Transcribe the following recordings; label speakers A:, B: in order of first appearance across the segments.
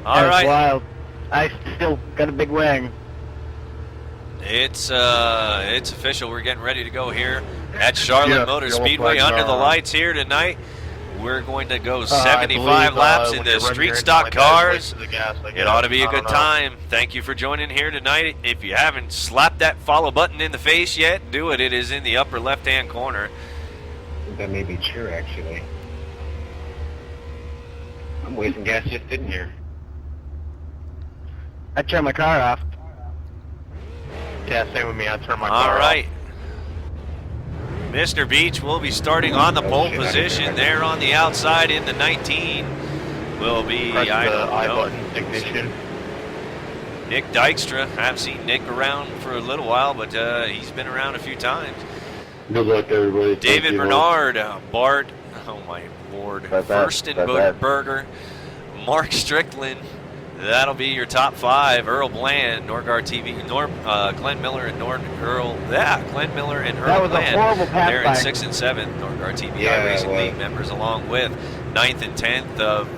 A: All right.
B: Wild. I still got a big wing.
A: It's official. We're getting ready to go here at Charlotte Motor Speedway under the lights here tonight. We're going to go 75 laps in the street stock cars. It ought to be a good time. Thank you for joining here tonight. If you haven't slapped that follow button in the face yet, do it. It is in the upper left-hand corner.
C: That may be true, actually. I'm wasting gas just sitting here.
B: I turned my car off.
C: Yeah, same with me. I turned my car
A: All right.
C: off.
A: Mr. Beach will be starting on the pole position there on the outside in the 19. Will be,
C: Press
A: I
C: the
A: don't
C: I
A: know.
C: button, ignition.
A: Nick Dykstra. I've seen Nick around for a little while, but he's been around a few times.
D: Good luck, everybody.
A: David Bernard, Bart, oh my lord, Furstenberger, Mark Strickland. That'll be your top five. Earl Bland, Norgard TV, Glenn Miller and Glenn Miller and Earl
B: That was
A: Bland.
B: a horrible pass
A: They're
B: by.
A: in 6th and 7th. Norgard TV
C: Yeah,
A: Racing
C: well.
A: League members, along with 9th and 10th of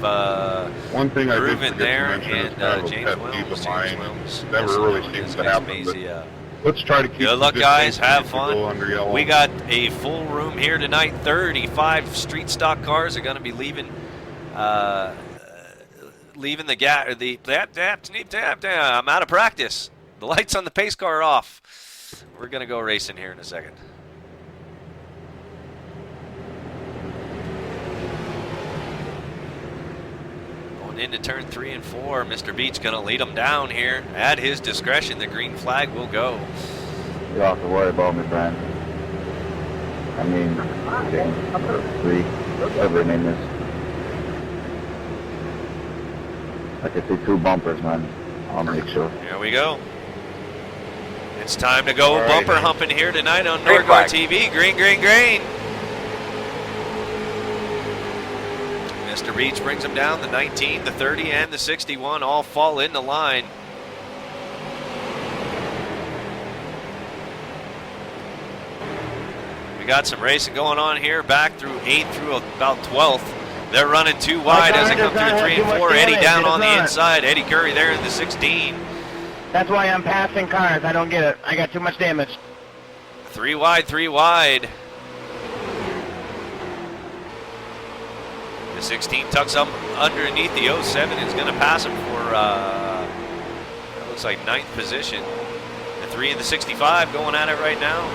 D: One thing I did
A: Reuben
D: forget
A: there
D: to mention is
A: and
D: kind of a
A: James
D: pet
A: Williams.
D: peeve of
A: James
D: mine.
A: Williams.
D: Never
A: also
D: really
A: known
D: seems
A: as
D: to happen, but
A: Mazia.
D: let's try to keep
A: Good luck,
D: the
A: guys.
D: distance
A: Have
D: to go under
A: fun.
D: yellow.
A: We got a full room here tonight. 35 street stock cars are going to be leaving the gap. I'm out of practice. The lights on the pace car are off. We're going to go racing here in a second. Going into turn 3 and 4. Mr. Beach going to lead them down here. At his discretion, the green flag will go.
E: You don't have to worry about me, Brian. I mean, James, or 3, whatever your name is. I can see 2 bumpers, man. I'll make sure.
A: Here we go. It's time to go
C: All right,
A: bumper
C: man.
A: humping here tonight on
C: Green
A: Norgard
C: flag.
A: TV. Green, green, green. Mr. Beach brings them down. The 19, the 30, and the 61 all fall into line. We got some racing going on here, back through 8th through about 12th. They're running too wide as they come through 3 and 4. Eddie down on the inside. Eddie Curry there in the 16.
B: That's why I'm passing cars. I don't get it. I got too much damage.
A: 3 wide, 3 wide. The 16 tucks up underneath the 07. Is going to pass him for, that looks like 9th position. The 3 and the 65 going at it right now.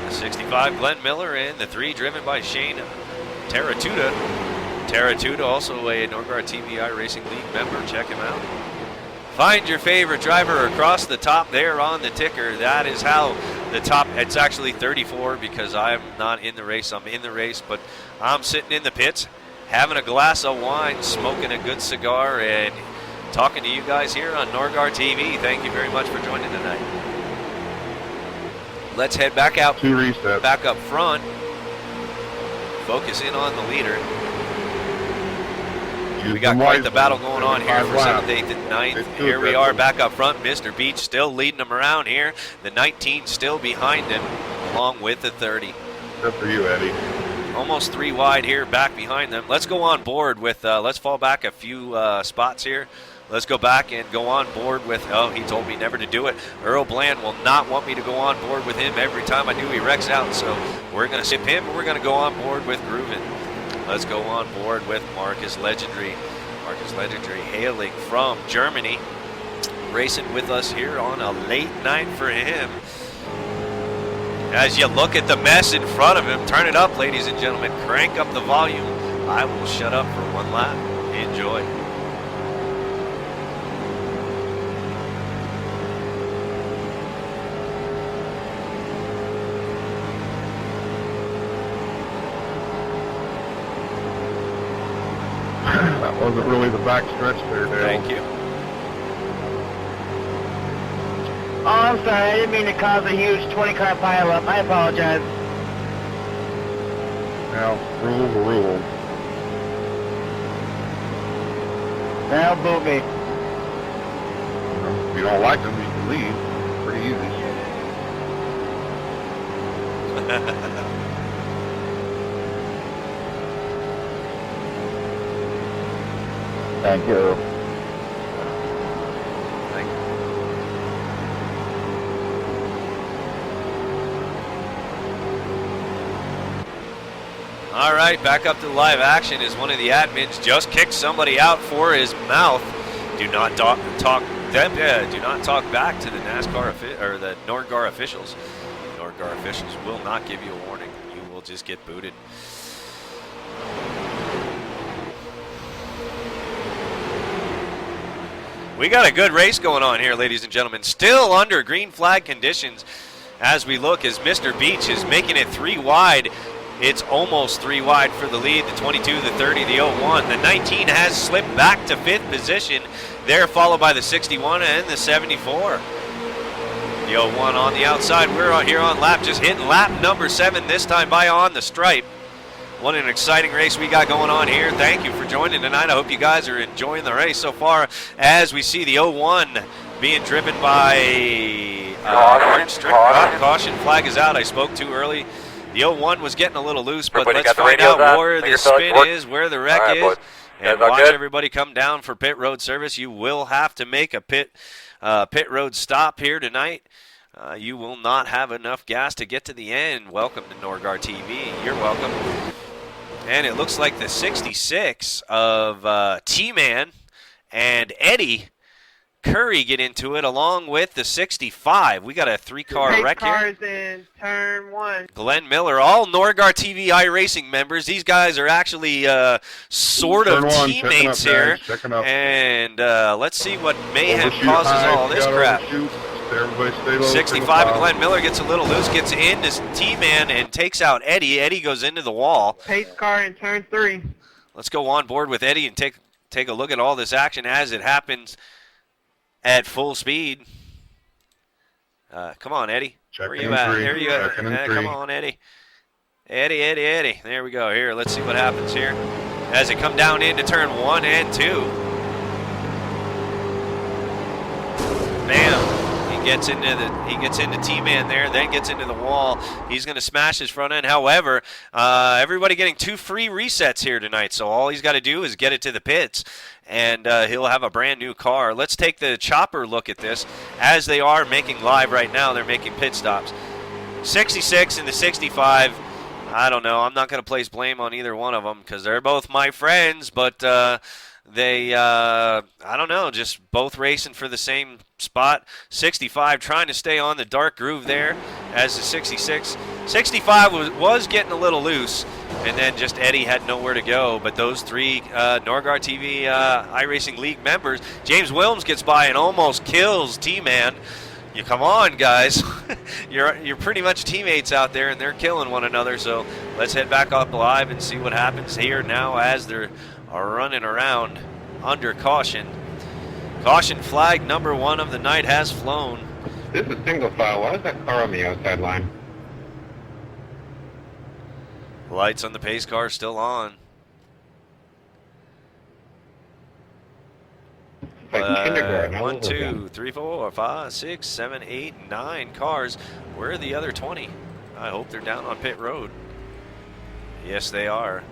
A: The 65, Glenn Miller, and the 3 driven by Shane Taratuta. Taratuta, also a Norgard TVI Racing League member. Check him out. Find your favorite driver across the top there on the ticker. That is how the top, it's actually 34 because I'm not in the race. I'm in the race, but I'm sitting in the pits having a glass of wine, smoking a good cigar, and talking to you guys here on Norgard TV. Thank you very much for joining tonight. Let's head back out,
D: 2 resets.
A: back up front. Focus in on the leader.
D: Use
A: We got
D: them
A: quite the
D: wisely.
A: battle going on here
D: 5
A: for
D: laps.
A: 7th, 8th, and 9th.
D: It's too
A: Here we are
D: aggressive.
A: back up front. Mr. Beach still leading them around here. The 19 still behind him, along with the 30.
D: Good for you, Eddie.
A: Almost 3 wide here, back behind them. Let's go on board with, let's fall back a few spots here. Let's go back and go on board with, oh, he told me never to do it. Earl Bland will not want me to go on board with him every time I do. He wrecks out, so we're going to skip him, and we're going to go on board with Grooven. Let's go on board with Marcus Legendary. Marcus Legendary hailing from Germany, racing with us here on a late night for him. As you look at the mess in front of him, turn it up, ladies and gentlemen. Crank up the volume. I will shut up for one lap. Enjoy.
D: That wasn't really the back stretch there, Dale.
A: Thank you.
B: Oh, I'm sorry. I didn't mean to cause a huge 20-car pileup. I apologize.
D: Now, rules are rules.
B: Now, boot me.
D: If you don't like them, you can leave. Pretty easy.
E: Thank you.
A: All right, back up to the live action as one of the admins just kicked somebody out for his mouth. Do not talk back to the NASCAR or the NORDGAR officials. NORDGAR officials will not give you a warning. You will just get booted. We got a good race going on here, ladies and gentlemen. Still under green flag conditions as we look as Mr. Beach is making it 3 wide. It's almost 3 wide for the lead, the 22, the 30, the 01. The 19 has slipped back to 5th position. There followed by the 61 and the 74. The 01 on the outside. We're out here on lap, just hitting lap number 7, this time by on the stripe. What an exciting race we got going on here. Thank you for joining tonight. I hope you guys are enjoying the race so far as we see the 01 being driven by Martin Strickland. Caution flag is out. I spoke too early. The 01 was getting a little loose, but let's find out where the spin is, where the wreck is, and watch everybody come down for pit road service. You will have to make a pit road stop here tonight. You will not have enough gas to get to the end. Welcome to NORDGAR TV. You're welcome. And it looks like the 66 of T-Man and Eddie Curry get into it along with the 65. We got a 3-car wreck here.
B: Cars in turn 1.
A: Glenn Miller, all NORDGAR TV iRacing members. These guys are actually sort of teammates here. And let's see what mayhem causes all this crap. 65 of Glenn Miller gets a little loose, gets into T-Man and takes out Eddie. Eddie goes into the wall.
B: Pace car in turn 3.
A: Let's go on board with Eddie and take a look at all this action as it happens at full speed. Come on, Eddie. Where are you at? There you go. Come on, Eddie. Eddie. There we go. Here, let's see what happens here as it come down into turn 1 and 2. Bam. He gets into T-Man there, then gets into the wall. He's going to smash his front end. However, everybody getting 2 free resets here tonight, so all he's got to do is get it to the pits, and he'll have a brand new car. Let's take the chopper look at this. As they are making live right now, they're making pit stops. 66 and the 65, I don't know. I'm not going to place blame on either one of them because they're both my friends, but they, I don't know, just both racing for the same spot. 65 trying to stay on the dark groove there as the 66. 65 was getting a little loose, and then just Eddie had nowhere to go. But those 3 NORDGAR TV iRacing League members, James Williams gets by and almost kills T-Man. You come on, guys. You're pretty much teammates out there, and they're killing one another. So let's head back up live and see what happens here now as they're running around under caution. Caution flag number 1 of the night has flown.
C: This is single file. Why is that car on the outside line?
A: Lights on the pace car still on.
C: It's like kindergarten.
A: 1, 2, 3, 4, 5, 6, 7, 8, 9 cars. Where are the other 20? I hope they're down on pit road. Yes, they are.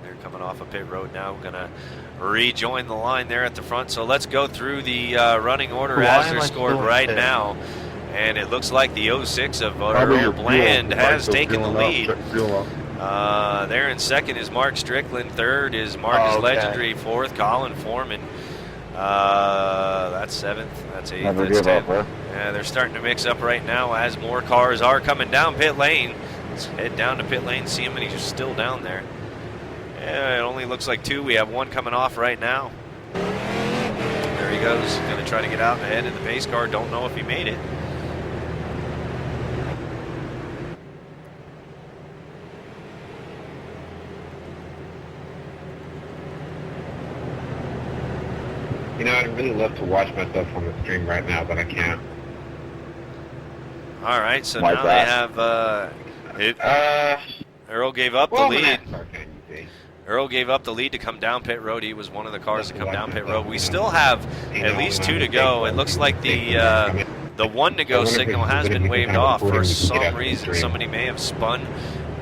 A: They're coming off of pit road now. We're going to rejoin the line there at the front. So let's go through the running order as they're scored right now. And it looks like the 06 of Earl Bland has taken the lead. There in second is Mark Strickland. Third is Marcus Legendary. Fourth, Colin Foreman. That's 7th. That's 8th. That's 10th. Yeah, they're starting to mix up right now as more cars are coming down pit lane. Let's head down to pit lane, see him, and he's still down there. Yeah, it only looks like 2. We have 1 coming off right now. There he goes. Going to try to get out ahead of the pace car. Don't know if he made it.
C: You know, I'd really love to watch myself on the stream right now, but I can't.
A: All right, so now they have Earl gave up the lead. Earl gave up the lead to come down pit road. He was one of the cars to come down pit road. We still have at least 2 to go. It looks like the 1 to go signal has been waved off for some reason. Somebody may have spun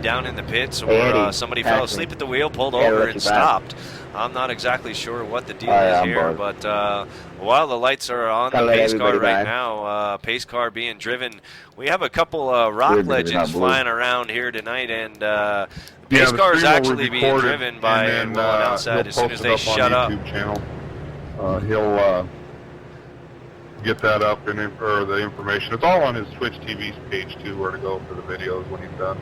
A: down in the pits, or somebody fell asleep at the wheel, pulled over, and stopped. I'm not exactly sure what the deal
E: Hi,
A: is
E: I'm
A: here,
E: Bart.
A: but while the lights are on
E: Gotta
A: the
E: let
A: pace car
E: everybody
A: right
E: by.
A: now, pace car being driven, we have a couple rock
E: Weird because it's
A: legends
E: not blue.
A: flying around here tonight, and the
D: Yeah,
A: pace
D: the
A: car is
D: stream will
A: actually
D: be
A: being
D: recorded,
A: driven by
D: and then,
A: Will and Outside
D: he'll
A: as soon
D: post
A: as
D: it
A: they
D: up
A: shut
D: on
A: up.
D: YouTube channel. He'll get that up or the information. It's all on his Twitch TV's page too, where to go for the videos when he's done.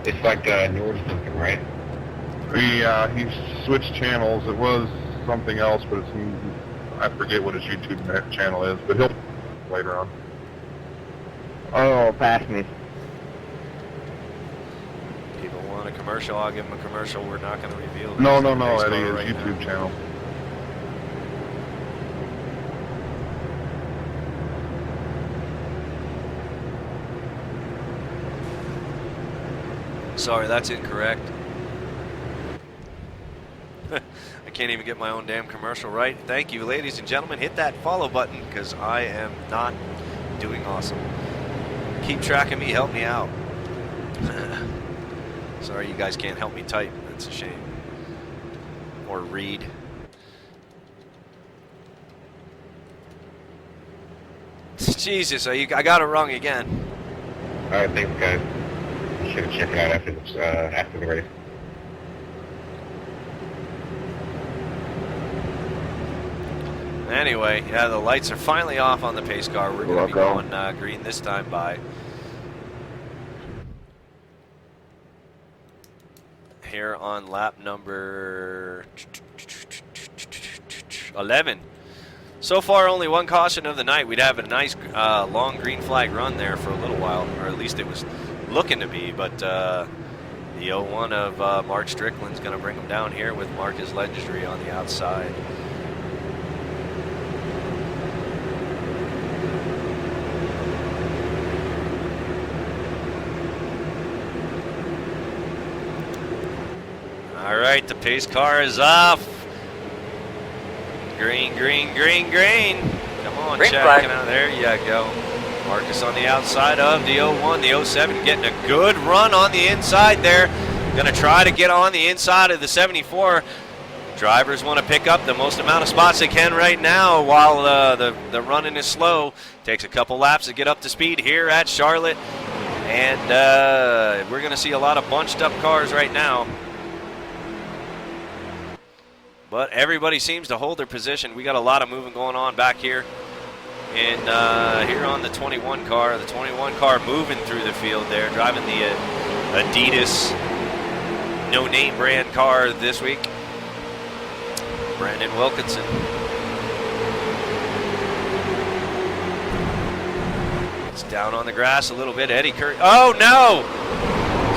C: It's like Nord something, right?
D: He switched channels. It was something else, but I forget what his YouTube channel is, but he'll later on.
E: Oh, pass me.
A: People want a commercial, I'll give them a commercial. We're not going to reveal this
D: No,
A: pace car
D: Eddie, his
A: right
D: YouTube
A: now.
D: channel.
A: Sorry, that's incorrect. I can't even get my own damn commercial right. Thank you, ladies and gentlemen. Hit that follow button because I am not doing awesome. Keep track of me. Help me out. Sorry, you guys can't help me type. That's a shame. Or read. Jesus, I got it wrong again.
C: All right, thanks, guys. You should check it out after the race.
A: Anyway, yeah, the lights are finally off on the pace car. We're going to be
E: Welcome.
A: going green this time by. Here on lap number 11. So far, only one caution of the night. We'd have a nice long green flag run there for a little while, or at least it was looking to be. But the 01 of Mark Strickland's going to bring him down here with Marcus Legendary on the outside. All right, the pace car is off. Green, green, green, green. Come on,
F: Green
A: check
F: flag.
A: it out. There you go. Marcus on the outside of the 01, the 07 getting a good run on the inside there. Going to try to get on the inside of the 74. Drivers want to pick up the most amount of spots they can right now while the running is slow. Takes a couple laps to get up to speed here at Charlotte. And we're going to see a lot of bunched up cars right now. But everybody seems to hold their position. We got a lot of moving going on back here. And here on the 21 car. The 21 car moving through the field there, driving the Adidas no-name brand car this week. Brandon Wilkinson. It's down on the grass a little bit. Eddie Curry. Oh, no!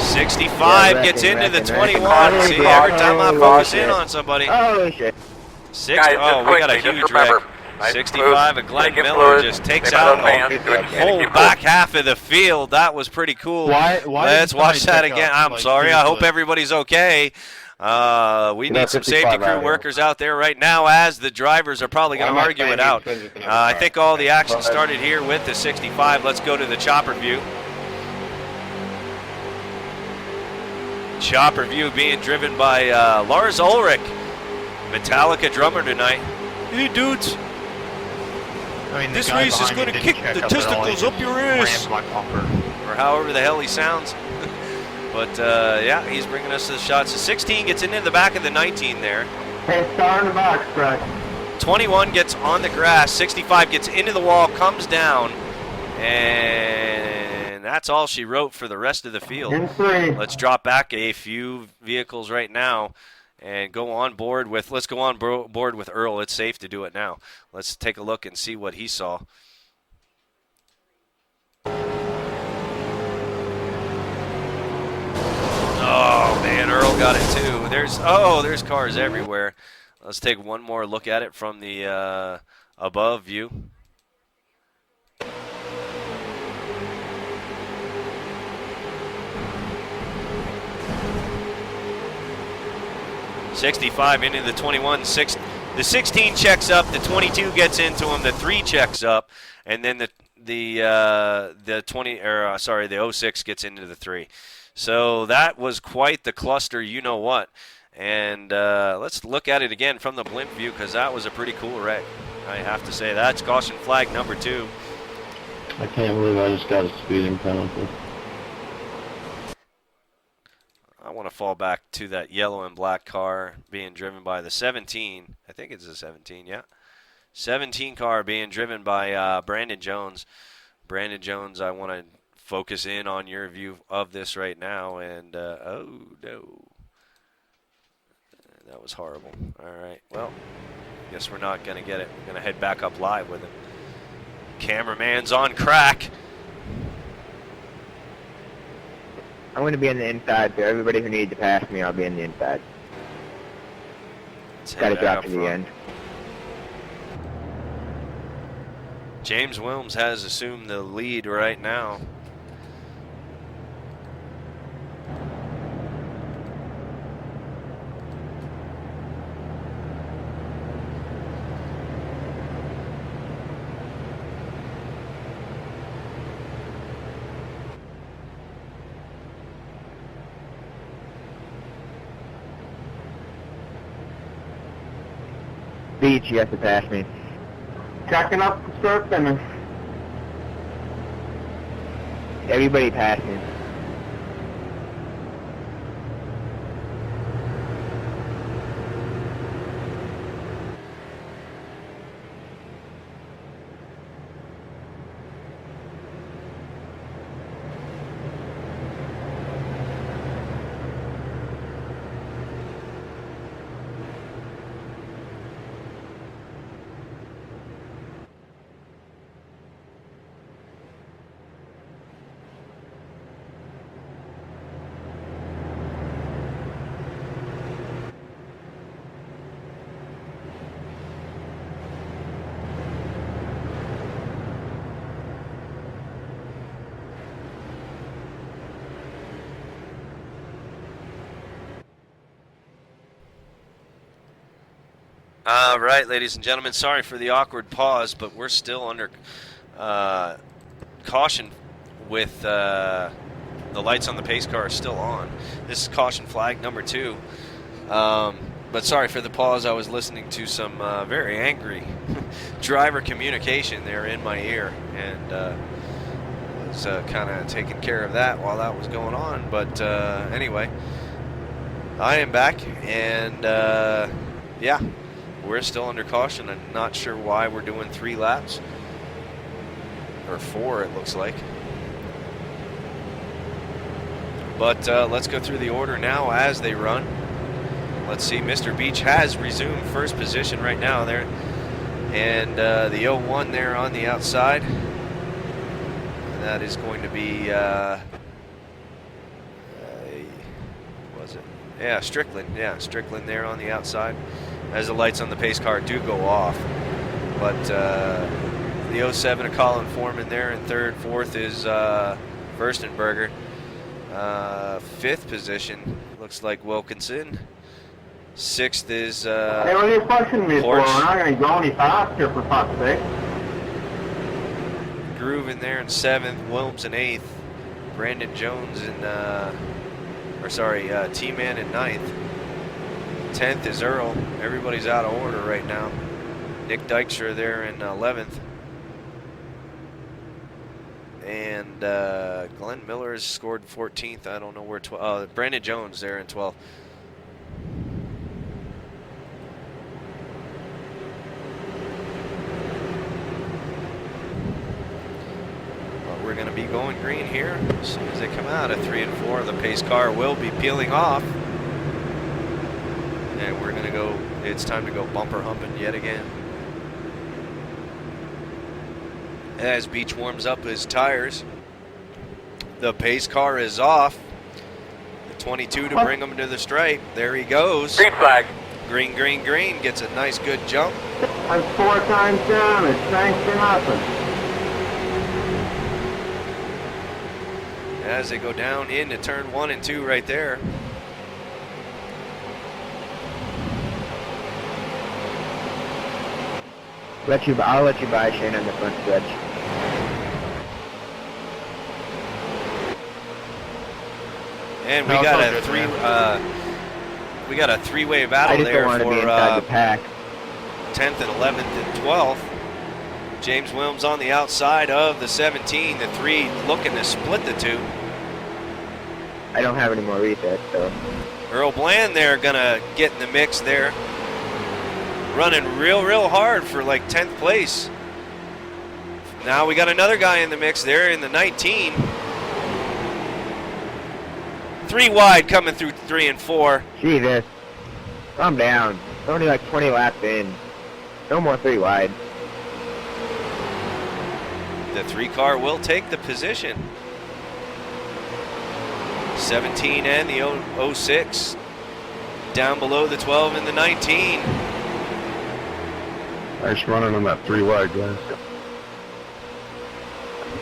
A: 65
E: Yeah,
A: gets into the
E: wrecking.
A: 21. See, every time I focus in on somebody.
E: Oh, shit.
F: Guys,
A: Oh,
F: just
A: we got a
F: quickly,
A: huge
F: just remember,
A: wreck.
F: nice
A: 65,
F: move,
A: and Glenn
F: taking
A: Miller
F: fluid,
A: just takes
F: taking
A: out
F: those hands,
A: the
F: good,
A: whole
F: keep
A: back half of the field. That was pretty cool.
G: Why
A: Let's
G: didn't
A: watch
G: somebody
A: that
G: pick
A: again.
G: up,
A: I'm
G: like,
A: sorry. I hope
G: seriously?
A: everybody's okay. We
E: You know,
A: need some
E: 55
A: safety
E: out
A: crew
E: here.
A: workers out there right now, as the drivers are probably going to
C: Why am I
A: argue
C: saying
A: it out.
C: these things with another
A: I
C: car?
A: think all the action
E: Go ahead.
A: started here with the 65. Let's go to the chopper view. Chopper view being driven by Lars Ulrich, Metallica drummer tonight. Hey, dudes.
G: I mean,
A: This
G: the guy
A: race is
G: behind me
A: gonna
G: didn't
A: kick
G: check
A: the
G: up at all. He
A: testicles up
G: just
A: your ass.
G: rammed my bumper.
A: Or however the hell he sounds. But yeah, he's bringing us to the shots. So 16 gets into the back of the 19 there.
B: Hey, star in the box, Brett.
A: 21 gets on the grass. 65 gets into the wall, comes down. And that's all she wrote for the rest of the field.
B: In three.
A: Let's drop back a few vehicles right now and go on board with, let's go on board with Earl. It's safe to do it now. Let's take a look and see what he saw. Oh man, Earl got it too. There's cars everywhere. Let's take one more look at it from the above view. '65 into the 21. The 16 checks up. The 22 gets into him. The 3 checks up, and then the 06 gets into the 3. So that was quite the cluster, you know what. And let's look at it again from the blimp view, because that was a pretty cool wreck, I have to say. That's caution flag number 2.
E: I can't believe I just got a speeding penalty.
A: I want to fall back to that yellow and black car being driven by the 17. I think it's a 17, yeah. 17 car being driven by Brandon Jones. Brandon Jones, I want to focus in on your view of this right now. And, oh, no. That was horrible. All right, well, guess we're not going to get it. We're going to head back up live with him. Cameraman's on crack.
B: I'm going to be on the inside, so everybody who needs to pass me, I'll be on the inside. Got to drop to the end.
A: James Wilms has assumed the lead right now.
B: Beach, you have to pass me.
E: Checking up the start finish.
B: Everybody pass me.
A: Right, ladies and gentlemen, sorry for the awkward pause, but we're still under caution with the lights on the pace car are still on. This is caution flag number 2. But sorry for the pause. I was listening to some very angry driver communication there in my ear, and was kind of taking care of that while that was going on. But anyway, I am back, and yeah. We're still under caution. I'm not sure why we're doing 3 laps. Or 4, it looks like. But let's go through the order now as they run. Let's see. Mr. Beach has resumed first position right now there. And the 01 there on the outside. And that is going to be... was it? Yeah, Strickland. Yeah, Strickland there on the outside. As the lights on the pace car do go off. But the 07 of Colin Foreman there in third. Fourth is Furstenberger. 5th position looks like Wilkinson. 6th is
E: Hey, what are you pushing me for?
A: Porsche.
E: I'm not going to go any faster, for fuck's sake.
A: Groove in there in 7th. Wilms in 8th. Brandon Jones in T-Man in 9th. 10th is Earl. Everybody's out of order right now. Nick Dykstra there in 11th. And Glenn Miller has scored 14th. I don't know where 12th. Brandon Jones there in 12th. Well, we're going to be going green here. As soon as they come out at 3 and 4, the pace car will be peeling off. And we're going to go, it's time to go bumper humping yet again. As Beach warms up his tires, the pace car is off. The 22 to bring him to the stripe. There he goes.
B: Green flag.
A: Green, green, green. Gets a nice good jump.
E: I'm 4 times down. It's thanks to nothing.
A: As they go down into turn 1 and 2 right there.
B: I'll let you buy Shane on the front stretch.
A: And we
G: No,
A: got
G: it's all
A: a
G: good,
A: we got a three-way
E: I
A: battle
E: just
A: there
E: don't want to
A: for
E: be inside the pack.
A: 10th and 11th and 12th. James Williams on the outside of the 17. The 3 looking to split the 2.
E: I don't have any more resets, so.
A: Earl Bland there gonna get in the mix there. Running real hard for like 10th place. Now we got another guy in the mix there in the 19. 3 wide coming through 3 and 4.
E: Jesus. Calm down. It's only like 20 laps in. No more 3 wide.
A: The 3 car will take the position. 17 and the 06. Down below the 12 and the 19.
D: Nice running on that 3 wide, guys.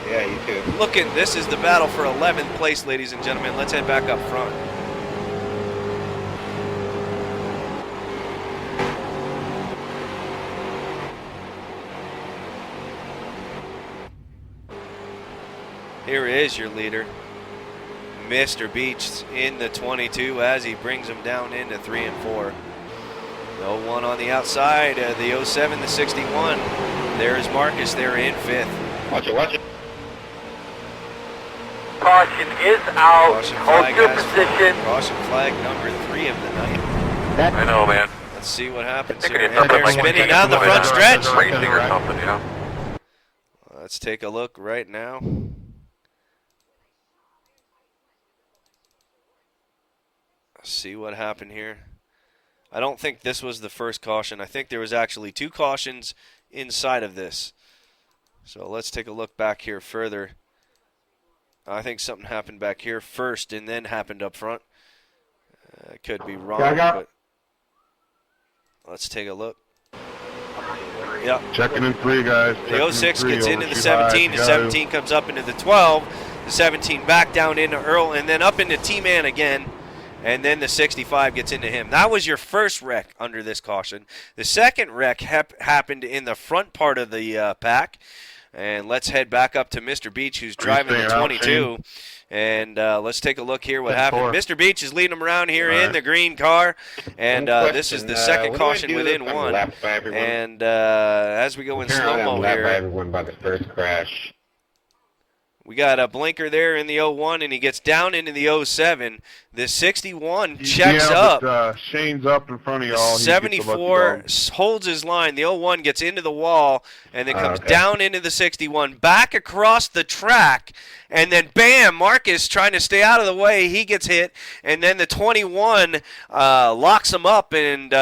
C: Yeah, you too.
A: Looking, this is the battle for 11th place, ladies and gentlemen. Let's head back up front. Here is your leader, Mr. Beach, in the 22 as he brings him down into 3 and 4. The 01 on the outside, the 07, the 61. There is Marcus there in 5th.
C: Watch it, watch it.
F: Caution is out.
A: Caution
F: Hold
A: flag,
F: your
A: guys.
F: position.
A: Caution flag number 3 of the night.
F: I know, man.
A: Let's see what happens
F: Thinking
A: here.
F: it's something
A: And they're
F: like
A: spinning down the front stretch.
F: Racing or something, yeah.
A: Let's take a look right now. See what happened here. I don't think this was the first caution. I think there was actually 2 cautions inside of this. So let's take a look back here further. I think something happened back here first and then happened up front. I could be wrong, but let's take a look. Yep.
D: Checking in 3, guys.
A: The 06 gets into the 17. The 17 comes up into the 12. The 17 back down into Earl and then up into T-Man again. And then the 65 gets into him. That was your first wreck under this caution. The second wreck happened in the front part of the pack. And let's head back up to Mr. Beach, who's driving the 22. And let's take a look here what happened. Mr. Beach is leading them around here in the green car. And this is the second caution within 1. And as we go in slow-mo
C: by
A: here,
C: everyone by the first crash.
A: we got a blinker there in the 01, and he gets down into the 07. The 61 checks up.
D: But, Shane's up in front of y'all.
A: 74 holds his line. The 01 gets into the wall and then comes down into the 61, back across the track, and then bam, Marcus trying to stay out of the way. He gets hit, and then the 21 locks him up and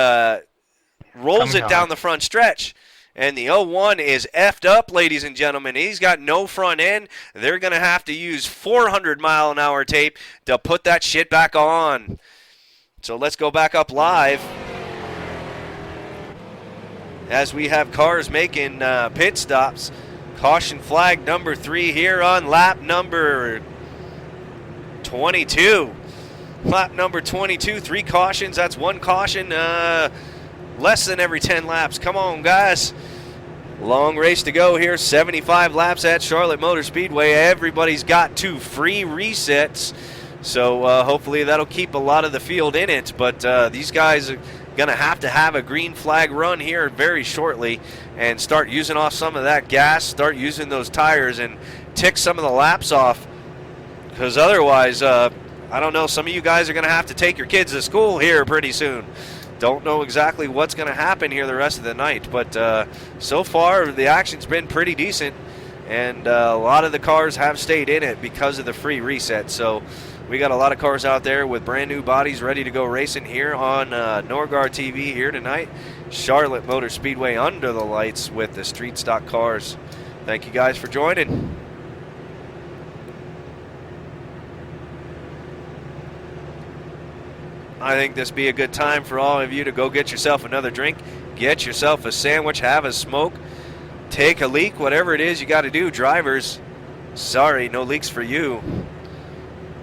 A: rolls it down the front stretch. And the 01 is effed up, ladies and gentlemen. He's got no front end. They're going to have to use 400-mile-an-hour tape to put that shit back on. So let's go back up live as we have cars making pit stops. Caution flag number 3 here on lap number 22. Lap number 22, 3 cautions. That's 1 caution. Less than every 10 laps. Come on, guys. Long race to go here. 75 laps at Charlotte Motor Speedway. Everybody's got 2 free resets. So hopefully that'll keep a lot of the field in it. But these guys are going to have a green flag run here very shortly and start using off some of that gas, start using those tires, and tick some of the laps off. Because otherwise, I don't know, some of you guys are going to have to take your kids to school here pretty soon. Don't know exactly what's going to happen here the rest of the night, but so far the action's been pretty decent, and a lot of the cars have stayed in it because of the free reset. So we got a lot of cars out there with brand new bodies ready to go racing here on Norgar TV here tonight. Charlotte Motor Speedway under the lights with the street stock cars. Thank you guys for joining. I think this be a good time for all of you to go get yourself another drink, get yourself a sandwich, have a smoke, take a leak, whatever it is you got to do. Drivers, sorry, no leaks for you.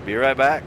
A: Be right back.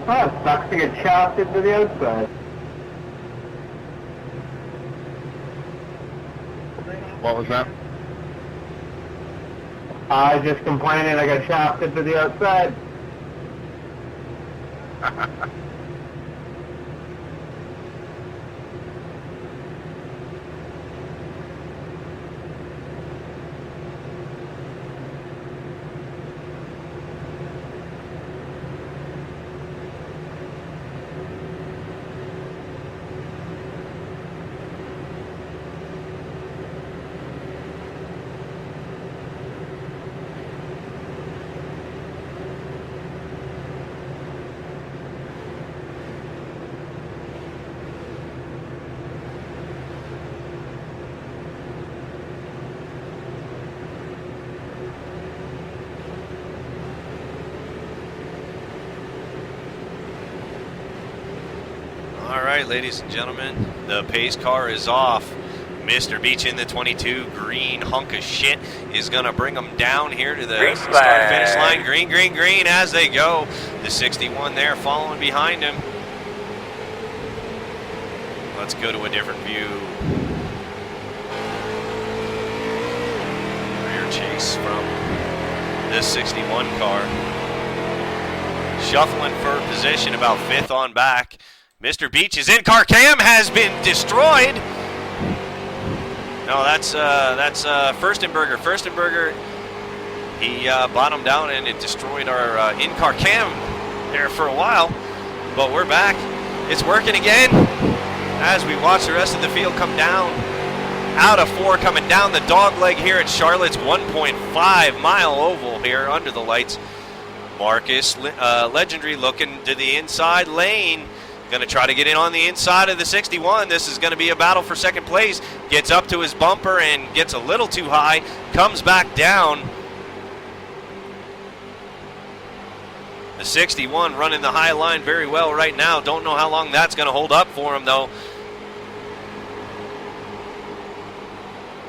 B: Oh, it sucks to get chopped into the outside.
D: What was that?
B: I was just complaining I got chopped into the outside.
A: All right, ladies and gentlemen, the pace car is off. Mr. Beach in the 22 green hunk of shit is going to bring them down here to the
F: Green
A: start finish
F: flag.
A: line. Green, green, green as they go. The 61 there following behind him. Let's go to a different view. Rear chase from this 61 car. Shuffling for position, about 5th on back. Mr. Beach's in-car cam has been destroyed. No, that's Furstenberger. Furstenberger, he bottomed out and it destroyed our in-car cam there for a while. But we're back. It's working again as we watch the rest of the field come down. Out of 4 coming down the dog leg here at Charlotte's 1.5 mile oval here under the lights. Marcus Legendary looking to the inside lane. Going to try to get in on the inside of the 61. This is going to be a battle for second place. Gets up to his bumper and gets a little too high. Comes back down. The 61 running the high line very well right now. Don't know how long that's going to hold up for him, though.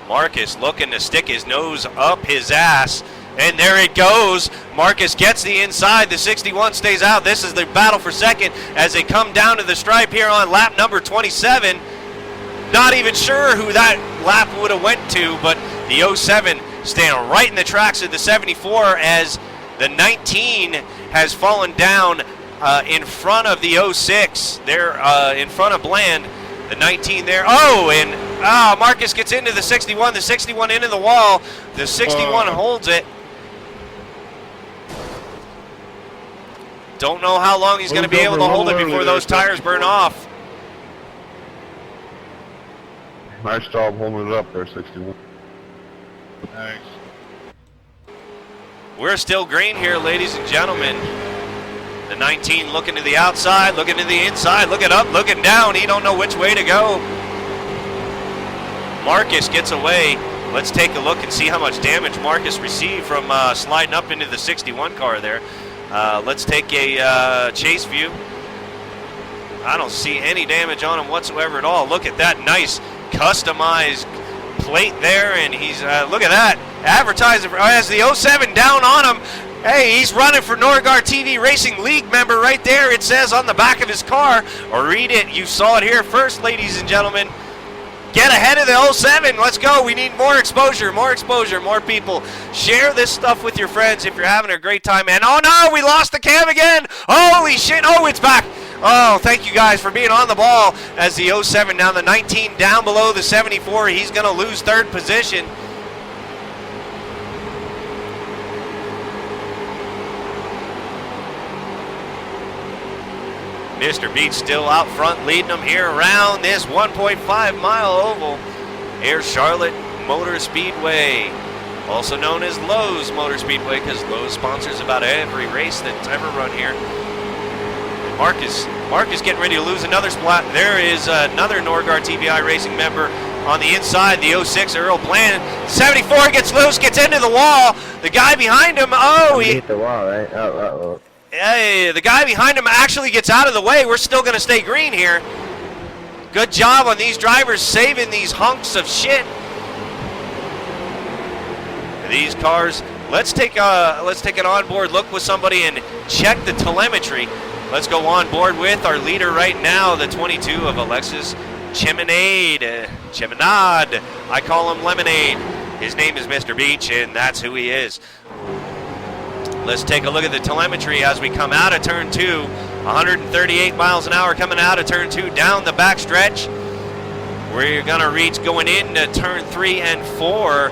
A: Marcus looking to stick his nose up his ass. And there it goes. Marcus gets the inside. The 61 stays out. This is the battle for second as they come down to the stripe here on lap number 27. Not even sure who that lap would have went to, but the 07 staying right in the tracks of the 74 as the 19 has fallen down in front of the 06. They're in front of Bland. The 19 there. Oh, and Marcus gets into the 61. The 61 into the wall. The 61 holds it. Don't know how long he's going to be able to hold it before those tires burn off.
D: Nice job holding it up there, 61. Nice.
A: We're still green here, ladies and gentlemen. The 19 looking to the outside, looking to the inside, looking up, looking down. He don't know which way to go. Marcus gets away. Let's take a look and see how much damage Marcus received from sliding up into the 61 car there. Let's take a chase view. I don't see any damage on him whatsoever at all. Look at that nice customized plate there, and he's look at that advertising as the 07 down on him. Hey, he's running for Norgard TV Racing League member right there. It says on the back of his car, or read it. You saw it here first, ladies and gentlemen. Get ahead of the 07. Let's go. We need more exposure, more people. Share this stuff with your friends if you're having a great time. And oh no, we lost the cam again. Holy shit. Oh, it's back. Oh, thank you guys for being on the ball as the 07 down the 19 down below the 74. He's going to lose third position. Mr. Beach still out front, leading them here around this 1.5 mile oval. Air Charlotte Motor Speedway, also known as Lowe's Motor Speedway, because Lowe's sponsors about every race that's ever run here. Marcus getting ready to lose another spot. There is another Norgard TVI Racing member on the inside, the 06 Earl Bland. 74 gets loose, gets into the wall. The guy behind him,
E: He hit the wall, right? Oh.
A: Hey, the guy behind him actually gets out of the way. We're still going to stay green here. Good job on these drivers saving these hunks of shit. These cars. Let's take an onboard look with somebody and check the telemetry. Let's go on board with our leader right now, the 22 of Alexis Cheminade. Cheminade. I call him Lemonade. His name is Mr. Beach, and that's who he is. Let's take a look at the telemetry as we come out of turn 2. 138 miles an hour coming out of turn 2 down the back stretch. We're going to reach going into turn 3 and 4.